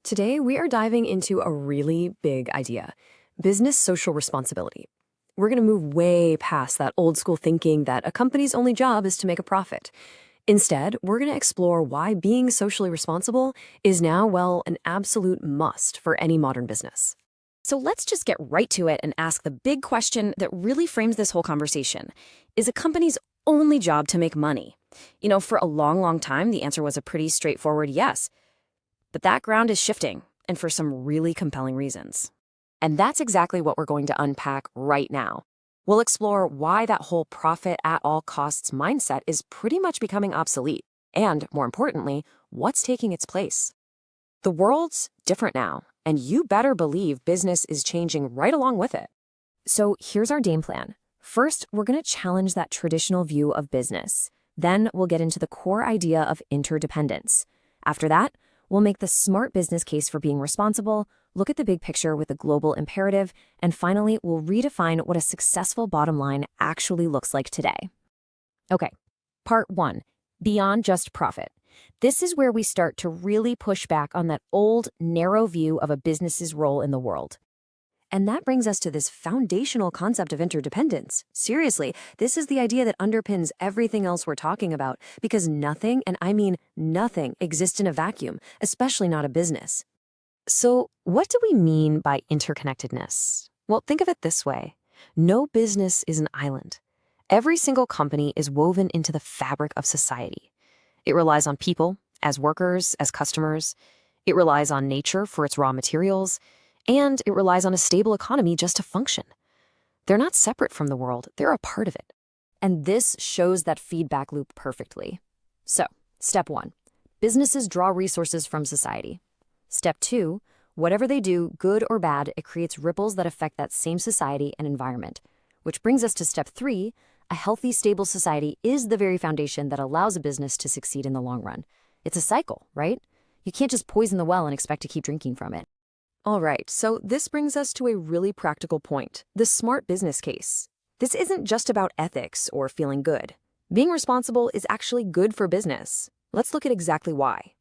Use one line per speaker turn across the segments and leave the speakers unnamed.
Today, we are diving into a really big idea: business social responsibility. We're going to move way past that old school thinking that a company's only job is to make a profit. Instead, we're going to explore why being socially responsible is now, well, an absolute must for any modern business.
So let's just get right to it and ask the big question that really frames this whole conversation. Is a company's only job to make money? For a long, long time, the answer was a pretty straightforward yes. But that ground is shifting, and for some really compelling reasons.
And that's exactly what we're going to unpack right now. We'll explore why that whole profit at all costs mindset is pretty much becoming obsolete, and, more importantly, what's taking its place. The world's different now, and you better believe business is changing right along with it.
So here's our game plan. First, we're going to challenge that traditional view of business. Then we'll get into the core idea of interdependence. After that, we'll make the smart business case for being responsible, look at the big picture with the global imperative, and finally, we'll redefine what a successful bottom line actually looks like today. Okay, part 1, beyond just profit. This is where we start to really push back on that old, narrow view of a business's role in the world. And that brings us to this foundational concept of interdependence. Seriously, this is the idea that underpins everything else we're talking about, because nothing, and I mean nothing, exists in a vacuum, especially not a business. So what do we mean by interconnectedness? Well, think of it this way. No business is an island. Every single company is woven into the fabric of society. It relies on people, as workers, as customers. It relies on nature for its raw materials. And it relies on a stable economy just to function. They're not separate from the world, they're a part of it. And this shows that feedback loop perfectly. So, step 1, businesses draw resources from society. Step 2, whatever they do, good or bad, it creates ripples that affect that same society and environment. Which brings us to step 3, a healthy, stable society is the very foundation that allows a business to succeed in the long run. It's a cycle, right? You can't just poison the well and expect to keep drinking from it. All right, so this brings us to a really practical point, the smart business case. This isn't just about ethics or feeling good. Being responsible is actually good for business. Let's look at exactly why.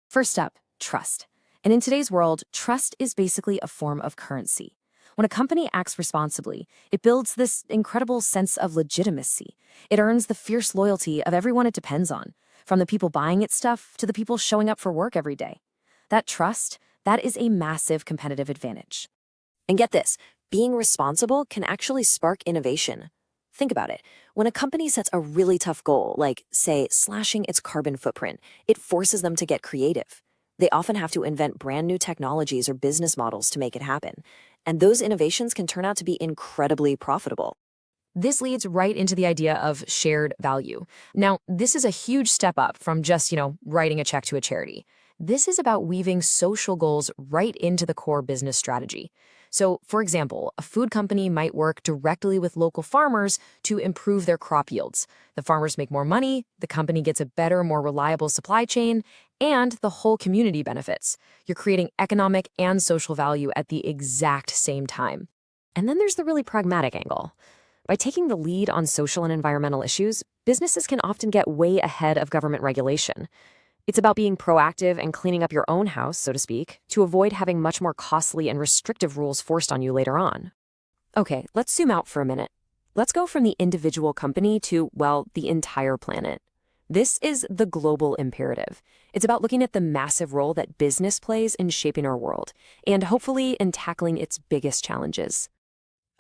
First up, trust. And in today's world, trust is basically a form of currency. When a company acts responsibly, it builds this incredible sense of legitimacy. It earns the fierce loyalty of everyone it depends on, from the people buying its stuff to the people showing up for work every day. That trust, that is a massive competitive advantage. And get this, being responsible can actually spark innovation. Think about it. When a company sets a really tough goal, like, say, slashing its carbon footprint, it forces them to get creative. They often have to invent brand new technologies or business models to make it happen. And those innovations can turn out to be incredibly profitable. This leads right into the idea of shared value. Now, this is a huge step up from just, writing a check to a charity. This is about weaving social goals right into the core business strategy. So, for example, a food company might work directly with local farmers to improve their crop yields. The farmers make more money, the company gets a better, more reliable supply chain, and the whole community benefits. You're creating economic and social value at the exact same time. And then there's the really pragmatic angle. By taking the lead on social and environmental issues, businesses can often get way ahead of government regulation. It's about being proactive and cleaning up your own house, so to speak, to avoid having much more costly and restrictive rules forced on you later on. Okay, let's zoom out for a minute. Let's go from the individual company to, well, the entire planet. This is the global imperative. It's about looking at the massive role that business plays in shaping our world, and hopefully in tackling its biggest challenges.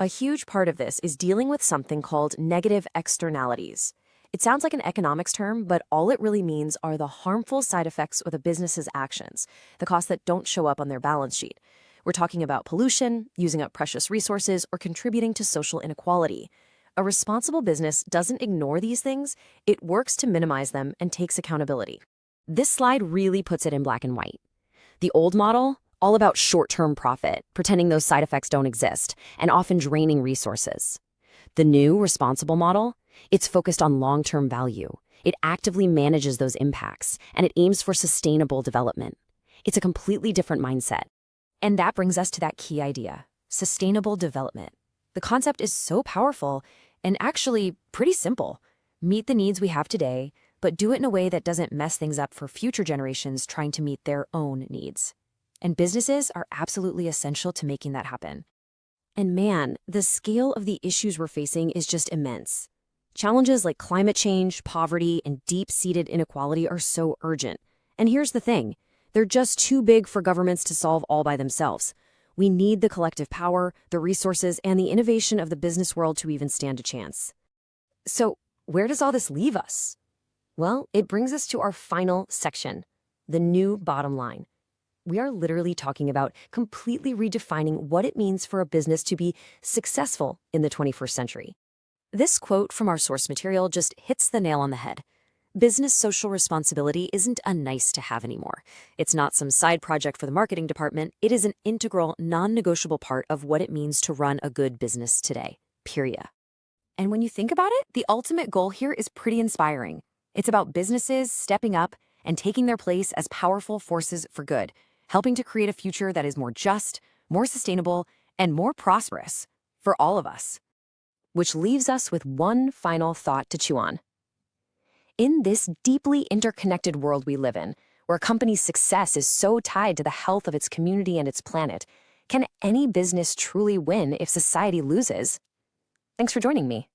A huge part of this is dealing with something called negative externalities. It sounds like an economics term, but all it really means are the harmful side effects of a business's actions, the costs that don't show up on their balance sheet. We're talking about pollution, using up precious resources, or contributing to social inequality. A responsible business doesn't ignore these things, it works to minimize them and takes accountability. This slide really puts it in black and white. The old model, all about short-term profit, pretending those side effects don't exist, and often draining resources. The new, responsible model, it's focused on long-term value. It actively manages those impacts, and it aims for sustainable development. It's a completely different mindset. And that brings us to that key idea, sustainable development. The concept is so powerful and actually pretty simple. Meet the needs we have today, but do it in a way that doesn't mess things up for future generations trying to meet their own needs. and businesses are absolutely essential to making that happen.
And man, the scale of the issues we're facing is just immense. Challenges like climate change, poverty, and deep-seated inequality are so urgent. And here's the thing, they're just too big for governments to solve all by themselves. We need the collective power, the resources, and the innovation of the business world to even stand a chance.
So, where does all this leave us? Well, it brings us to our final section, the new bottom line. We are literally talking about completely redefining what it means for a business to be successful in the 21st century. This quote from our source material just hits the nail on the head. Business social responsibility isn't a nice-to-have anymore. It's not some side project for the marketing department. It is an integral, non-negotiable part of what it means to run a good business today, period. And when you think about it, the ultimate goal here is pretty inspiring. It's about businesses stepping up and taking their place as powerful forces for good, helping to create a future that is more just, more sustainable, and more prosperous for all of us. Which leaves us with one final thought to chew on. In this deeply interconnected world we live in, where a company's success is so tied to the health of its community and its planet, can any business truly win if society loses? Thanks for joining me.